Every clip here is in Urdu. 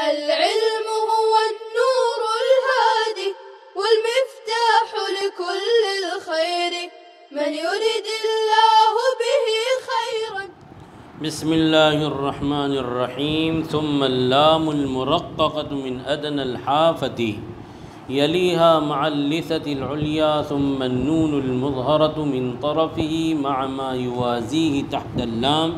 العلم هو النور الهادي والمفتاح لكل الخير من يرد الله به خيرا. بسم الله الرحمن الرحيم. ثم اللام المرققة من أدنى الحافة يليها مع اللثة العليا ثم النون المظهرة من طرفه مع ما يوازيه تحت اللام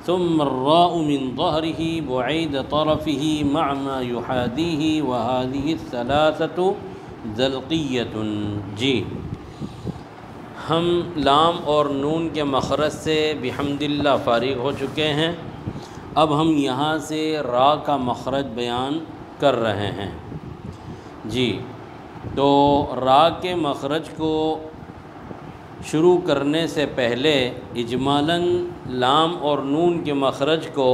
ثم الراء من ظهره بعيد طرفه مع ما يحاذيه وهذه الثلاثة ذلقية. جی ہم لام اور نون کے مخرج سے بحمد اللہ فارغ ہو چکے ہیں. اب ہم یہاں سے را کا مخرج بیان کر رہے ہیں. جی تو را کے مخرج کو شروع کرنے سے پہلے اجمالاً لام اور نون کے مخرج کو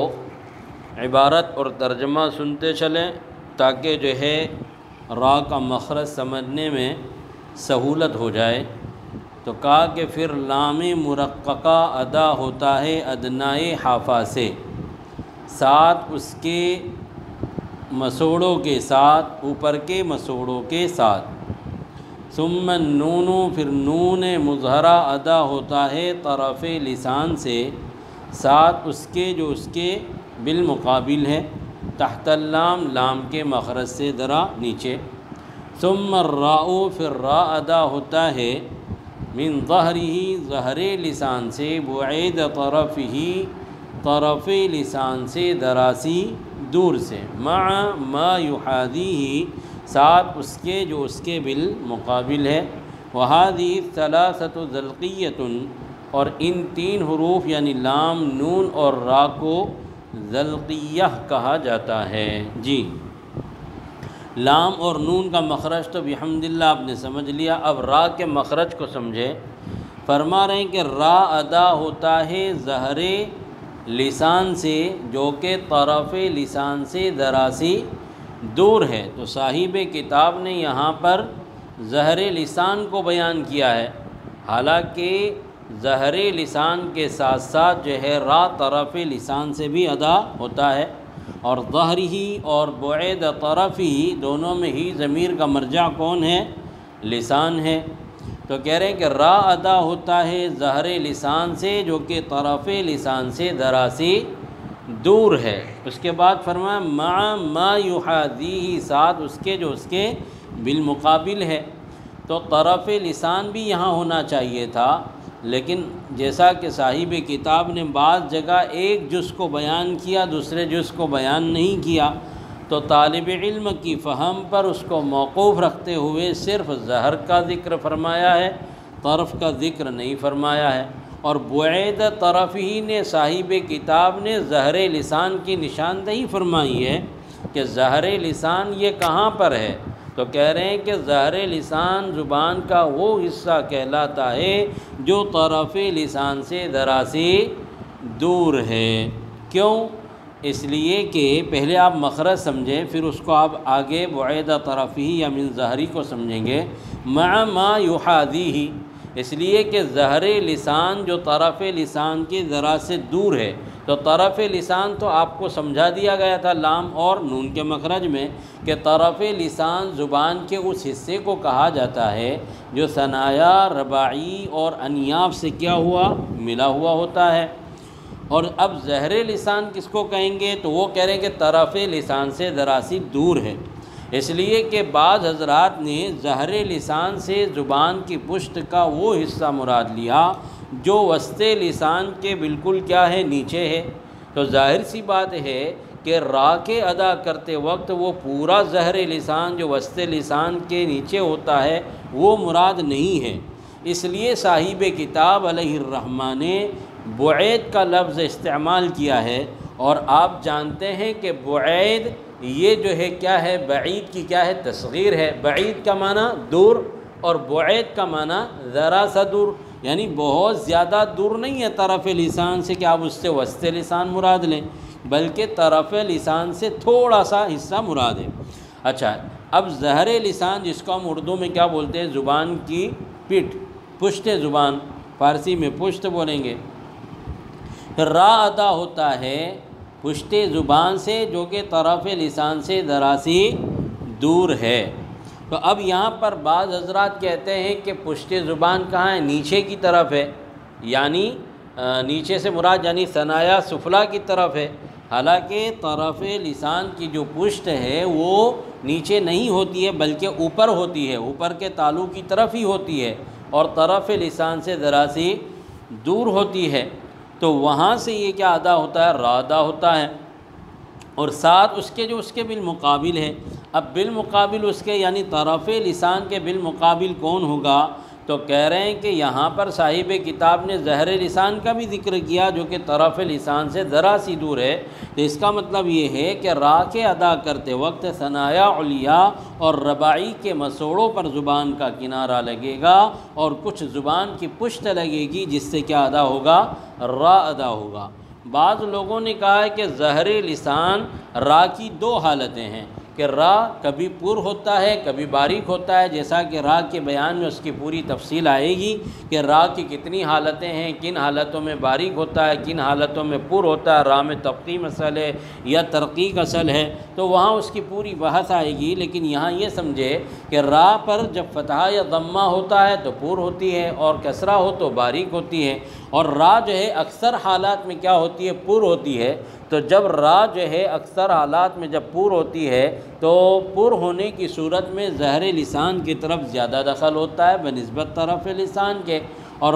عبارت اور ترجمہ سنتے چلیں تاکہ جو ہے را کا مخرج سمجھنے میں سہولت ہو جائے. تو کہا کہ پھر لام مرققہ ادا ہوتا ہے ادنائے حافہ سے، ساتھ اس کے مسوڑوں کے ساتھ، اوپر کے مسوڑوں کے ساتھ. ثم النون، پھر نون مظہرہ ادا ہوتا ہے طرف لسان سے، ساتھ اس کے جو اس کے بالمقابل ہے، تحت اللام، لام کے مخرج سے ذرا نیچے. ثم الراء، پھر را ادا ہوتا ہے من ظہرہ، ظہر لسان سے، بعید طرفہ، طرف لسان سے ذرا سی دور سے، مع ما یحاذیہ، ساتھ اس کے جو اس کے بالمقابل ہے. وہذہ الثلاثۃ ذلقیۃ، اور ان تین حروف یعنی لام، نون اور را کو ذلقیہ کہا جاتا ہے. جی لام اور نون کا مخرج تو بحمداللہ آپ نے سمجھ لیا. اب را کے مخرج کو سمجھے. فرما رہے ہیں کہ را ادا ہوتا ہے ظہر لسان سے جو کہ طرف لسان سے ذرا سی دور ہے. تو صاحب کتاب نے یہاں پر ظہر لسان کو بیان کیا ہے، حالانکہ ظہر لسان کے ساتھ ساتھ جو ہے را طرف لسان سے بھی ادا ہوتا ہے، اور ظہر ہی اور بعید طرف ہی دونوں میں ہی ضمیر کا مرجع کون ہے؟ لسان ہے. تو کہہ رہے ہیں کہ را ادا ہوتا ہے ظہر لسان سے جو کہ طرف لسان سے ذرا سی دور ہے. اس کے بعد فرمایا مع ما یحاذیہ، ساتھ اس کے جو اس کے بالمقابل ہے. تو طرف لسان بھی یہاں ہونا چاہیے تھا، لیکن جیسا کہ صاحب کتاب نے بعض جگہ ایک جز کو بیان کیا دوسرے جز کو بیان نہیں کیا، تو طالب علم کی فہم پر اس کو موقوف رکھتے ہوئے صرف ظہر کا ذکر فرمایا ہے، طرف کا ذکر نہیں فرمایا ہے. اور بعید طرف ہی نے صاحب کتاب نے ظہر لسان کی نشاندہی فرمائی ہے کہ ظہر لسان یہ کہاں پر ہے. تو کہہ رہے ہیں کہ ظہر لسان زبان کا وہ حصہ کہلاتا ہے جو طرف لسان سے ذرا سی دور ہے. کیوں؟ اس لیے کہ پہلے آپ مخرج سمجھیں، پھر اس کو آپ آگے بعید طرفی یا من ظہری کو سمجھیں گے. مع ما یحاذیہ، اس لیے کہ ظہر لسان جو طرف لسان کے ذرا سے دور ہے. تو طرف لسان تو آپ کو سمجھا دیا گیا تھا لام اور نون کے مخرج میں کہ طرف لسان زبان کے اس حصے کو کہا جاتا ہے جو ثنایا، رباعی اور انیاب سے کیا ہوا؟ ملا ہوا ہوتا ہے. اور اب ظہر لسان کس کو کہیں گے؟ تو وہ کہہ رہے ہیں کہ طرف لسان سے ذرا سی دور ہے. اس لیے کہ بعض حضرات نے ظہر لسان سے زبان کی پشت کا وہ حصہ مراد لیا جو وسط لسان کے بالکل کیا ہے؟ نیچے ہے. تو ظاہر سی بات ہے کہ را کے ادا کرتے وقت وہ پورا ظہر لسان جو وسط لسان کے نیچے ہوتا ہے وہ مراد نہیں ہے. اس لیے صاحب کتاب علیہ الرحمہ نے بعید کا لفظ استعمال کیا ہے. اور آپ جانتے ہیں کہ بعید یہ جو ہے کیا ہے؟ بعید کی کیا ہے؟ تصغیر ہے. بعید کا معنی دور اور بعید کا معنی ذرا سا دور، یعنی بہت زیادہ دور نہیں ہے طرف لسان سے کہ آپ اس سے وسط لسان مراد لیں، بلکہ طرف لسان سے تھوڑا سا حصہ مراد ہے. اچھا، اب ظہر لسان جس کو ہم اردو میں کیا بولتے ہیں؟ زبان کی پٹھ، پشت زبان، فارسی میں پشت بولیں گے. را ادا ہوتا ہے پشت زبان سے جو کہ طرف لسان سے ذرا سی دور ہے۔ تو اب یہاں پر بعض حضرات کہتے ہیں کہ پشت زبان کہاں ہے؟ نیچے کی طرف ہے، یعنی نیچے سے مراد یعنی ثنایا سفلا کی طرف ہے، حالانکہ طرف لسان کی جو پشت ہے وہ نیچے نہیں ہوتی ہے بلکہ اوپر ہوتی ہے، اوپر کے تالو کی طرف ہی ہوتی ہے اور طرف لسان سے ذرا سی دور ہوتی ہے۔ تو وہاں سے یہ کیا ادا ہوتا ہے؟ را ادا ہوتا ہے، اور ساتھ اس کے جو اس کے بالمقابل ہے۔ اب بالمقابل اس کے یعنی طرف لسان کے بالمقابل کون ہوگا؟ تو کہہ رہے ہیں کہ یہاں پر صاحب کتاب نے ظہر لسان کا بھی ذکر کیا جو کہ طرف لسان سے ذرا سی دور ہے، تو اس کا مطلب یہ ہے کہ را کے ادا کرتے وقت ثنایا علیا اور رباعی کے مسوڑوں پر زبان کا کنارہ لگے گا اور کچھ زبان کی پشت لگے گی جس سے کیا ادا ہوگا؟ را ادا ہوگا۔ بعض لوگوں نے کہا ہے کہ ظہر لسان را کی دو حالتیں ہیں کہ را کبھی پر ہوتا ہے کبھی باریک ہوتا ہے، جیسا کہ را کے بیان میں اس کی پوری تفصیل آئے گی کہ را کی کتنی حالتیں ہیں، کن حالتوں میں باریک ہوتا ہے، کن حالتوں میں پر ہوتا ہے، را میں تفخیم اصل ہے یا ترقیق اصل ہے، تو وہاں اس کی پوری بحث آئے گی۔ لیکن یہاں یہ سمجھے کہ را پر جب فتحہ یا ضمہ ہوتا ہے تو پر ہوتی ہے اور کسرہ ہو تو باریک ہوتی ہے، اور را جو ہے اکثر حالات میں کیا ہوتی ہے؟ پر ہوتی ہے۔ تو جب را جو ہے اکثر حالات میں جب پر ہوتی ہے تو پر ہونے کی صورت میں ظہر لسان کی طرف زیادہ دخل ہوتا ہے بنسبت طرف لسان کے، اور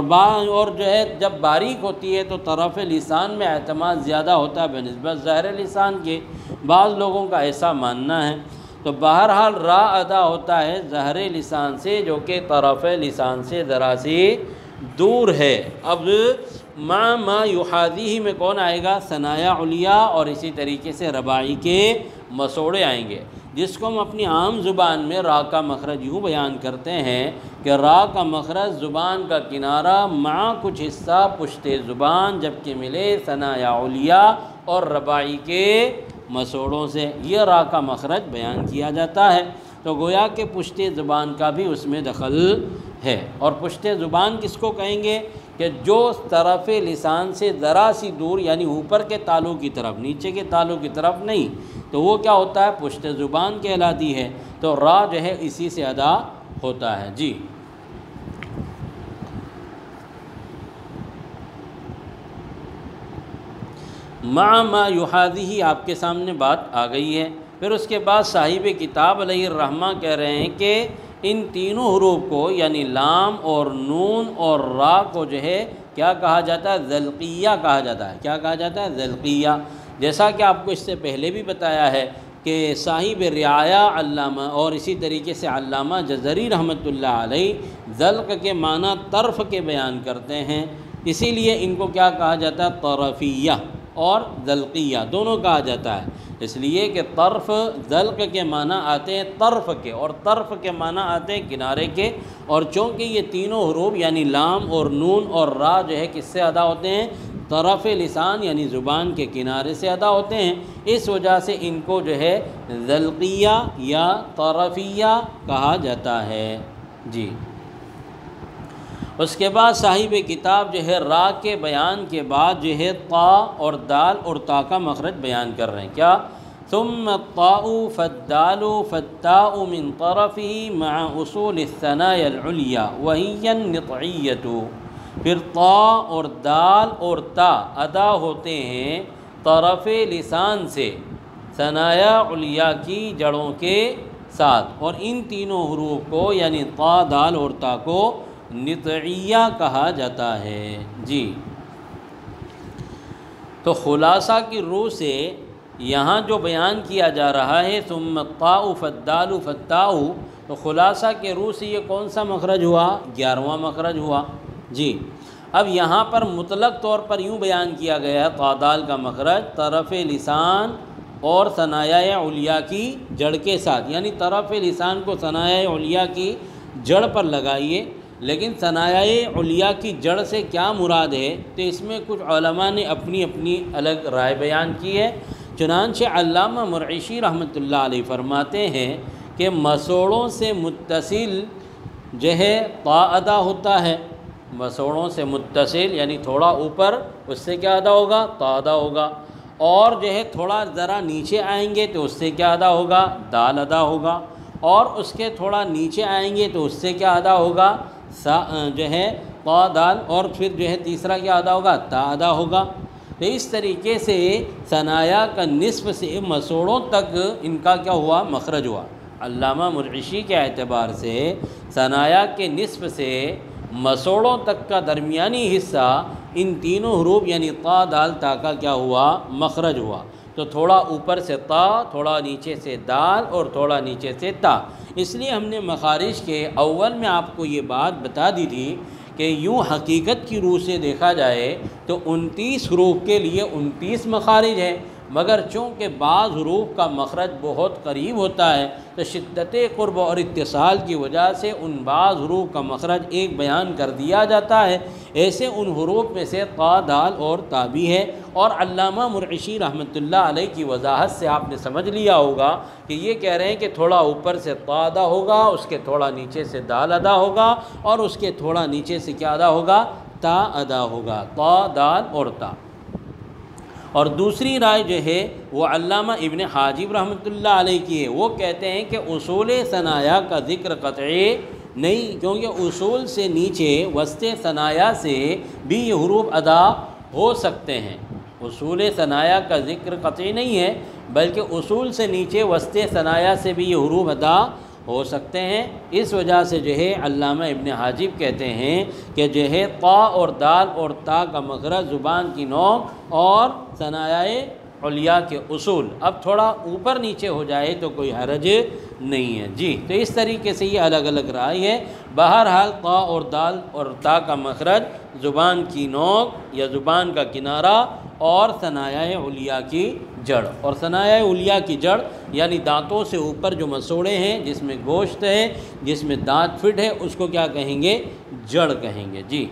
جو ہے جب باریک ہوتی ہے تو طرف لسان میں اعتماد زیادہ ہوتا ہے بنسبت ظہر لسان کے۔ بعض لوگوں کا ایسا ماننا ہے۔ تو بہرحال را ادا ہوتا ہے ظہر لسان سے جو کہ طرف لسان سے ذرا سی دور ہے۔ اب ما یحاذیہ میں کون آئے گا؟ ثنایا علیا اور اسی طریقے سے رباعی کے مسوڑے آئیں گے، جس کو ہم اپنی عام زبان میں را کا مخرج یوں بیان کرتے ہیں کہ را کا مخرج زبان کا کنارہ مع کچھ حصہ پشت زبان جبکہ ملے ثنایا علیا اور رباعی کے مسوڑوں سے، یہ را کا مخرج بیان کیا جاتا ہے۔ تو گویا کہ پشت زبان کا بھی اس میں دخل ہے۔ اور پشت زبان کس کو کہیں گے؟ کہ جو طرف لسان سے ذرا سی دور یعنی اوپر کے تالو کی طرف، نیچے کے تالو کی طرف نہیں، تو وہ کیا ہوتا ہے؟ پشت زبان کہلاتی ہے۔ تو را جو ہے اسی سے ادا ہوتا ہے۔ جی مع ما یحاذیہ آپ کے سامنے بات آ گئی ہے۔ پھر اس کے بعد صاحب کتاب علیہ الرحمہ کہہ رہے ہیں کہ ان تینوں حروف کو یعنی لام اور نون اور را کو جو ہے کیا کہا جاتا ہے؟ ذلقیہ کہا جاتا ہے۔ کیا کہا جاتا ہے؟ ذلقیہ۔ جیسا کہ آپ کو اس سے پہلے بھی بتایا ہے کہ صاحب رعایا علامہ اور اسی طریقے سے علامہ جزری رحمۃ اللہ علیہ ذلق کے معنی طرف کے بیان کرتے ہیں، اسی لیے ان کو کیا کہا جاتا ہے؟ طرفیہ اور ذلقیہ دونوں کہا جاتا ہے، اس لیے کہ طرف ذلق کے معنی آتے ہیں طرف کے اور طرف کے معنی آتے ہیں کنارے کے، اور چونکہ یہ تینوں حروف یعنی لام اور نون اور را جو ہے کس سے ادا ہوتے ہیں؟ طرف لسان یعنی زبان کے کنارے سے ادا ہوتے ہیں، اس وجہ سے ان کو جو ہے ذلقیہ یا طرفیہ کہا جاتا ہے۔ جی اس کے بعد صاحب کتاب جو ہے را کے بیان کے بعد جو ہے طا اور دال اور تا کا مخرج بیان کر رہے ہیں۔ کیا؟ ثم الطاء فالدال فالتاء من طرفه مع اصول الثنايا العليا وهي النطعية۔ پھر طا اور دال اور تا ادا ہوتے ہیں طرف لسان سے ثنایا علیا کی جڑوں کے ساتھ، اور ان تینوں حروف کو یعنی طا دال اور تا کو نطعیہ کہا جاتا ہے۔ جی تو خلاصہ کی روح سے یہاں جو بیان کیا جا رہا ہے ثم الطاء فالدال فالتاء، تو خلاصہ کے روح سے یہ کون سا مخرج ہوا؟ 11واں مخرج ہوا۔ جی اب یہاں پر مطلق طور پر یوں بیان کیا گیا ہے طا دال کا مخرج طرف لسان اور ثنایا علیا کی جڑ کے ساتھ، یعنی طرف لسان کو ثنایا علیا کی جڑ پر لگائیے، لیکن ثنایا علیا کی جڑ سے کیا مراد ہے؟ تو اس میں کچھ علماء نے اپنی اپنی الگ رائے بیان کی ہے۔ چنانچہ علامہ مرعشی رحمۃ اللہ علیہ فرماتے ہیں کہ مسوڑوں سے متصل جو ہے طا ادا ہوتا ہے، مسوڑوں سے متصل یعنی تھوڑا اوپر، اس سے کیا ادا ہوگا؟ طا ادا ہوگا، اور جو ہے تھوڑا ذرا نیچے آئیں گے تو اس سے کیا ادا ہوگا؟ دال ادا ہوگا، اور اس کے تھوڑا نیچے آئیں گے تو اس سے کیا ادا ہوگا؟ جو ہے طا دال، اور پھر جو ہے تیسرا کیا ادا ہوگا؟ تا ادا ہوگا۔ تو اس طریقے سے ثنایا کا نصف سے مسوڑوں تک ان کا کیا ہوا؟ مخرج ہوا۔ علامہ مرعشی کے اعتبار سے ثنایا کے نصف سے مسوڑوں تک کا درمیانی حصہ ان تینوں حروف یعنی طا دال تا کا کیا ہوا؟ مخرج ہوا۔ تو تھوڑا اوپر سے طا، تھوڑا نیچے سے دال، اور تھوڑا نیچے سے تا۔ اس لیے ہم نے مخارج کے اول میں آپ کو یہ بات بتا دی تھی کہ یوں حقیقت کی روح سے دیکھا جائے تو 29 حروف کے لیے 29 مخارج ہیں، مگر چونکہ بعض حروف کا مخرج بہت قریب ہوتا ہے تو شدت قرب اور اتصال کی وجہ سے ان بعض حروف کا مخرج ایک بیان کر دیا جاتا ہے۔ ایسے ان حروف میں سے طا دال اور تا بھی ہے، اور علامہ مرعشی رحمۃ اللہ علیہ کی وضاحت سے آپ نے سمجھ لیا ہوگا کہ یہ کہہ رہے ہیں کہ تھوڑا اوپر سے طا ادا ہوگا، اس کے تھوڑا نیچے سے دال ادا ہوگا، اور اس کے تھوڑا نیچے سے کیا ادا ہوگا؟ تا ادا ہوگا، طا دال اور تا۔ اور دوسری رائے جو ہے وہ علامہ ابن حاجب رحمۃ اللہ علیہ کی ہے، وہ کہتے ہیں کہ اصول ثنایا کا ذکر قطعی نہیں، کیونکہ اصول سے نیچے وسط ثنایا سے بھی یہ حروف ادا ہو سکتے ہیں۔ اصول ثنایا کا ذکر قطعی نہیں ہے، بلکہ اصول سے نیچے وسط ثنایا سے بھی یہ حروف ادا ہو سکتے ہیں۔ اس وجہ سے جو ہے علامہ ابن حاجب کہتے ہیں کہ جو ہے طا اور دال اور تا کا مخرج زبان کی نوک اور ثنایۂ علیا کے اصول، اب تھوڑا اوپر نیچے ہو جائے تو کوئی حرج نہیں ہے جی۔ تو اس طریقے سے یہ الگ الگ رائے ہے۔ بہرحال طا اور دال اور تا کا مخرج زبان کی نوک یا زبان کا کنارہ اور ثنایۂ علیا کی جڑ، اور ثنایۂ علیا کی جڑ یعنی دانتوں سے اوپر جو مسوڑے ہیں، جس میں گوشت ہے، جس میں دانت فٹ ہے، اس کو کیا کہیں گے؟ جڑ کہیں گے جی۔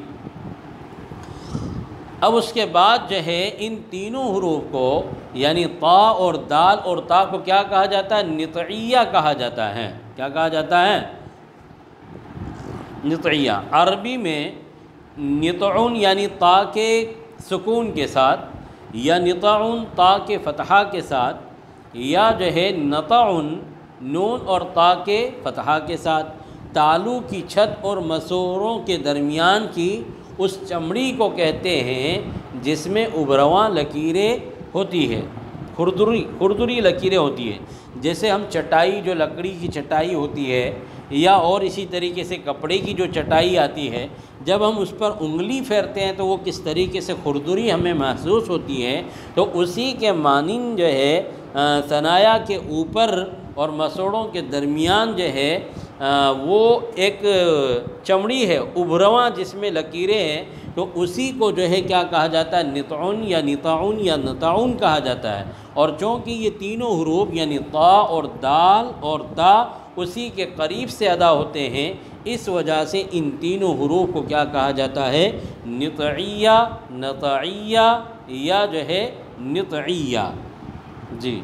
اب اس کے بعد جو ہے ان تینوں حروف کو یعنی طا اور دال اور تا کو کیا کہا جاتا ہے؟ نطعیہ کہا جاتا ہے۔ کیا کہا جاتا ہے؟ نطعیہ۔ عربی میں نطعون یعنی تا کے سکون کے ساتھ، یا نطعون تا کے فتحہ کے ساتھ، یا جو ہے نطعون نون اور تا کے فتحہ کے ساتھ، تالو کی چھت اور مسوروں کے درمیان کی اس چمڑی کو کہتے ہیں جس میں ابرواں لکیریں ہوتی ہے، خردری لکیریں ہوتی ہیں۔ جیسے ہم چٹائی، جو لکڑی کی چٹائی ہوتی ہے، یا اور اسی طریقے سے کپڑے کی جو چٹائی آتی ہے، جب ہم اس پر انگلی پھیرتے ہیں تو وہ کس طریقے سے خردری ہمیں محسوس ہوتی ہے، تو اسی کے مانند جو ہے ثنایا کے اوپر اور مسوڑوں کے درمیان جو ہے وہ ایک چمڑی ہے ابرواں جس میں لکیریں ہیں، تو اسی کو جو ہے کیا کہا جاتا ہے؟ نطعون یا نطعون یا نطعون کہا جاتا ہے۔ اور چونکہ یہ تینوں حروف یعنی طا اور دال اور تا اسی کے قریب سے ادا ہوتے ہیں، اس وجہ سے ان تینوں حروف کو کیا کہا جاتا ہے؟ نطعیہ، نطعیہ یا جو ہے نطعیہ جی۔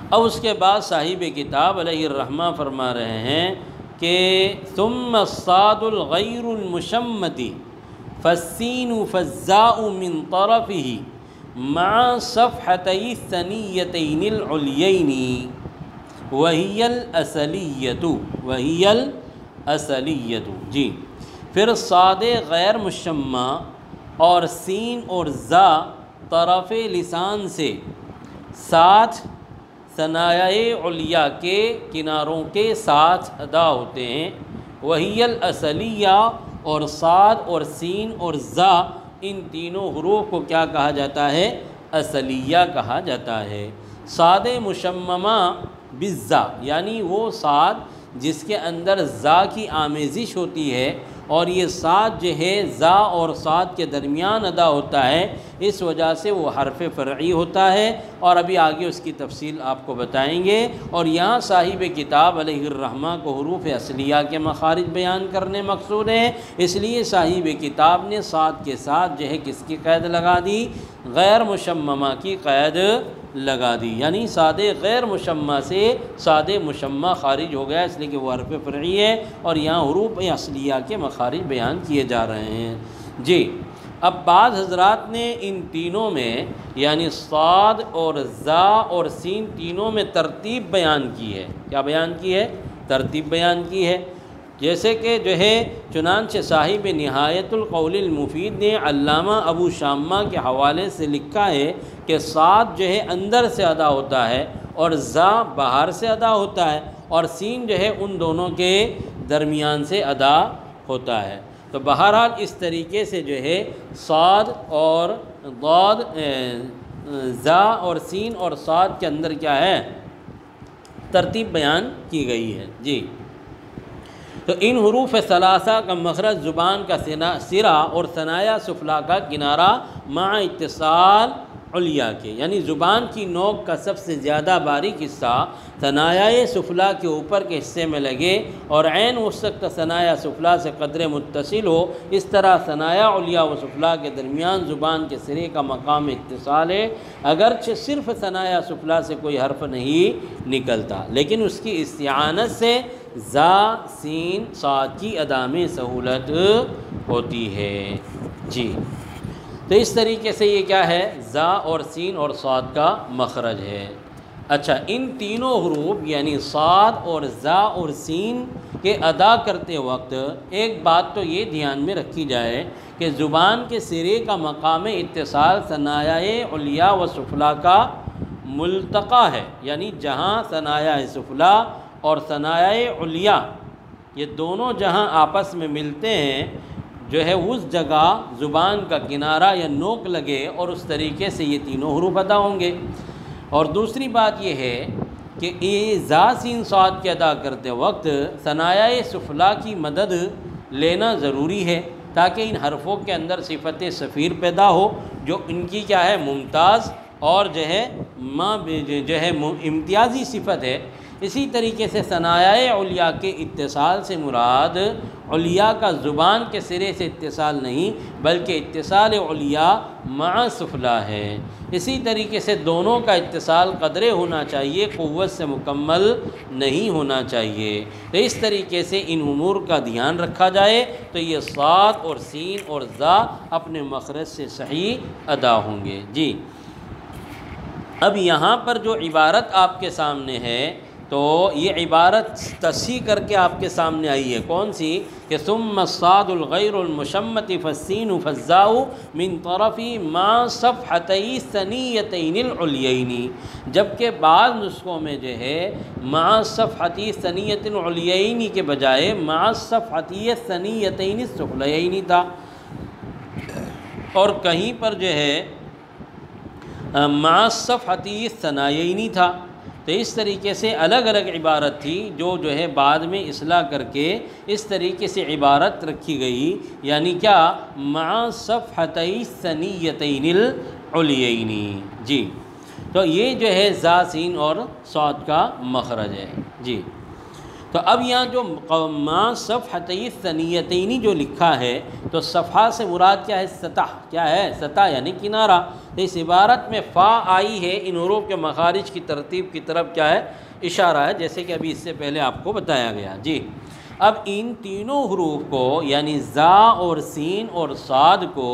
اب اس کے بعد صاحب کتاب علیہ الرحمہ فرما رہے ہیں کہ ثم الصاد الغیر المشمتی فالسین فالزاء من طرفه مع صفحتي الثنیتین العلیین وہی الاصلیۃ جی۔ پھر صاد غیر مشمع اور سین اور زا طرف لسان سے ساتھ ثنایۂ علیا کے کناروں کے ساتھ ادا ہوتے ہیں۔ وہی الاصلیہ، اور صاد اور سین اور زا ان تینوں حروف کو کیا کہا جاتا ہے؟ اصلیہ کہا جاتا ہے۔ صاد مشممہ بالزا یعنی وہ صاد جس کے اندر زا کی آمیزش ہوتی ہے، اور یہ صاد جو ہے زا اور صاد کے درمیان ادا ہوتا ہے، اس وجہ سے وہ حرف فرعی ہوتا ہے، اور ابھی آگے اس کی تفصیل آپ کو بتائیں گے۔ اور یہاں صاحب کتاب علیہ الرحمہ کو حروف اصلیہ کے مخارج بیان کرنے مقصود ہیں، اس لیے صاحب کتاب نے صاد کے ساتھ جو ہے کس کی قید لگا دی؟ غیر مشممہ کی قید لگا دی، یعنی صاد غیر مشمع سے صاد مشمع خارج ہو گیا، اس لیے کہ وہ حرف فرعی ہے، اور یہاں حروف اصلیہ کے مخارج بیان کیے جا رہے ہیں جی۔ اب بعض حضرات نے ان تینوں میں یعنی صاد اور زا اور سین تینوں میں ترتیب بیان کی ہے۔ کیا بیان کی ہے؟ ترتیب بیان کی ہے۔ جیسے کہ جو ہے چنانچہ صاحب نہایت القول المفید نے علامہ ابو شامہ کے حوالے سے لکھا ہے کہ صاد جو ہے اندر سے ادا ہوتا ہے اور زا باہر سے ادا ہوتا ہے، اور سین جو ہے ان دونوں کے درمیان سے ادا ہوتا ہے۔ تو بہرحال اس طریقے سے جو ہے صاد اور ضاد زا اور سین اور صاد کے اندر کیا ہے؟ ترتیب بیان کی گئی ہے۔ جی، تو ان حروف ثلاثہ کا مخرج زبان کا سرا اور ثنایا سفلا کا کنارہ مع اتصال علیا کے، یعنی زبان کی نوک کا سب سے زیادہ باریک حصہ ثنایا سفلا کے اوپر کے حصے میں لگے اور عین وسط ثنایا سفلا سے قدر متصل ہو، اس طرح ثنایا علیا و سفلا کے درمیان زبان کے سرے کا مقام اتصال ہے، اگرچہ صرف ثنایا سفلا سے کوئی حرف نہیں نکلتا، لیکن اس کی استعانت سے زا سین صاد کی ادا میں سہولت ہوتی ہے۔ جی، تو اس طریقے سے یہ کیا ہے؟ زا اور سین اور صاد کا مخرج ہے۔ اچھا، ان تینوں حروف یعنی صاد اور زا اور سین کے ادا کرتے وقت ایک بات تو یہ دھیان میں رکھی جائے کہ زبان کے سرے کا مقام اتصال ثنایا علیا و سفلا کا ملتقا ہے، یعنی جہاں ثنایا سفلا اور ثنایا علیا یہ دونوں جہاں آپس میں ملتے ہیں جو ہے اس جگہ زبان کا کنارہ یا نوک لگے اور اس طریقے سے یہ تینوں حروف ادا ہوں گے۔ اور دوسری بات یہ ہے کہ یہ زا سین صاد کے ادا کرتے وقت ثنایا سفلا کی مدد لینا ضروری ہے تاکہ ان حرفوں کے اندر صفت صفیر پیدا ہو جو ان کی کیا ہے؟ ممتاز اور جو ہے امتیازی صفت ہے۔ اسی طریقے سے ثنایا علیا کے اتصال سے مراد علیا کا زبان کے سرے سے اتصال نہیں بلکہ اتصال علیا مع سفلا ہے۔ اسی طریقے سے دونوں کا اتصال قدرے ہونا چاہیے، قوت سے مکمل نہیں ہونا چاہیے۔ تو اس طریقے سے ان امور کا دھیان رکھا جائے تو یہ صاد اور سین اور زا اپنے مخرج سے صحیح ادا ہوں گے۔ جی، اب یہاں پر جو عبارت آپ کے سامنے ہے تو یہ عبارت تصحیح کر کے آپ کے سامنے آئی ہے، کون سی؟ کہ ثم الصاد الغیر المشمت فالسین فالزاء من طرف ما صفحتي الثنیتین العلیین، جبکہ بعض نسخوں میں جو ہے مع صفحتی الثنیۃ العلیین کے بجائے مع صفحتی الثنیتین السفلیین تھا، اور کہیں پر جو ہے مع صفحتی الثنایین تھا۔ تو اس طریقے سے الگ الگ عبارت تھی جو ہے بعد میں اصلاح کر کے اس طریقے سے عبارت رکھی گئی، یعنی کیا؟ مع صفحتی الثنیتین العلیین۔ جی، تو یہ جو ہے زا سین اور صاد کا مخرج ہے۔ جی، تو اب یہاں جو مع صفحتی الثنیتین جو لکھا ہے تو صفحہ سے مراد کیا ہے؟ سطح، کیا ہے؟ سطح یعنی کنارہ۔ تو اس عبارت میں فا آئی ہے، ان حروف کے مخارج کی ترتیب کی طرف کیا ہے؟ اشارہ ہے، جیسے کہ ابھی اس سے پہلے آپ کو بتایا گیا۔ جی، اب ان تینوں حروف کو یعنی زا اور سین اور صاد کو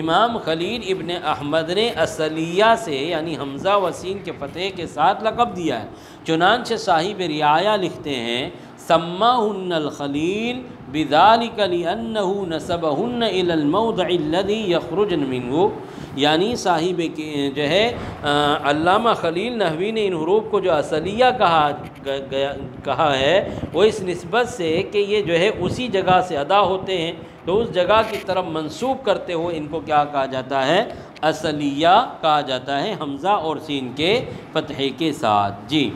امام خلیل ابن احمد نے اصلیہ سے یعنی حمزہ و سین کے فتح کے ساتھ لقب دیا ہے، چنانچہ صاحب رعایا لکھتے ہیں سماہن الخلیل بذلک لأنہ نسبہن الی الموضع الذی یخرجن منہ، یعنی صاحب جو ہے علامہ خلیل نحوی نے ان حروف کو جو اصلیہ کہا ہے وہ اس نسبت سے کہ یہ جو ہے اسی جگہ سے ادا ہوتے ہیں، تو اس جگہ کی طرف منسوب کرتے ہوئے ان کو کیا کہا جاتا ہے؟ اصلیہ کہا جاتا ہے، حمزہ اور سین کے فتحے کے ساتھ۔ جی،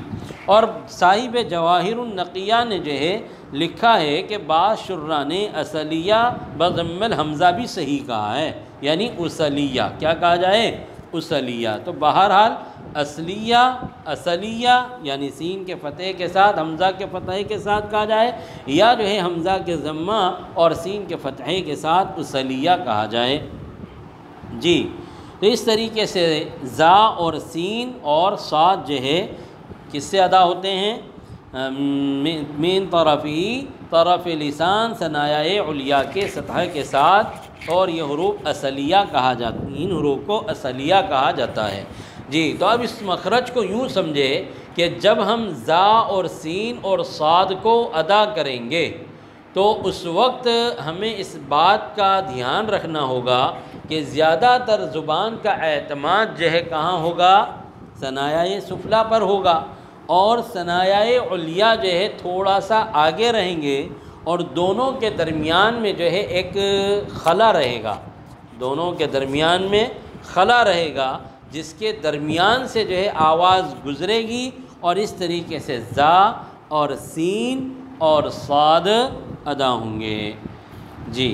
اور صاحب جواہر النقیہ نے جو ہے لکھا ہے کہ بعض شراح نے اصلیہ بضم الحمزہ بھی صحیح کہا ہے، یعنی اصلیہ، کیا کہا جائے؟ اصلیہ۔ تو بہرحال اصلیہ یعنی سین کے فتح کے ساتھ حمزہ کے فتحے کے ساتھ کہا جائے، یا جو ہے حمزہ کے ضمہ اور سین کے فتحے کے ساتھ اصلیہ کہا جائے۔ جی، تو اس طریقے سے زا اور سین اور صاد جو ہے کس سے ادا ہوتے ہیں؟ من طرف لسان ثنایا علیا کے سطح کے ساتھ اور یہ حروف اصلیہ کہا جاتا ہے، ان حروف کو اصلیہ کہا جاتا ہے۔ جی تو اب اس مخرج کو یوں سمجھے کہ جب ہم زا اور سین اور صاد کو ادا کریں گے تو اس وقت ہمیں اس بات کا دھیان رکھنا ہوگا کہ زیادہ تر زبان کا اعتماد جو ہے کہاں ہوگا؟ ثنایۂ سفلی پر ہوگا، اور ثنایۂ علیہ جو ہے تھوڑا سا آگے رہیں گے، اور دونوں کے درمیان میں جو ہے ایک خلا رہے گا، دونوں کے درمیان میں خلا رہے گا، جس کے درمیان سے جو ہے آواز گزرے گی، اور اس طریقے سے زا اور سین اور صاد ادا ہوں گے۔ جی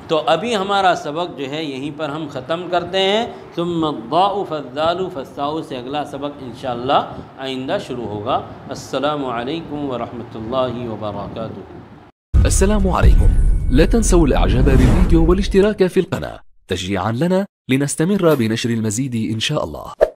تو ابھی ہمارا سبق جو ہے یہیں پر ہم ختم کرتے ہیں، ثم الضاء فالذال فالثاء سے اگلا سبق انشاءاللہ آئندہ شروع ہوگا۔ السلام علیکم ورحمۃ اللہ وبرکاتہ۔ السلام عليكم، لا تنسوا الاعجاب بالفيديو والاشتراك في القناة تشجيعا لنا لنستمر بنشر المزيد إن شاء الله.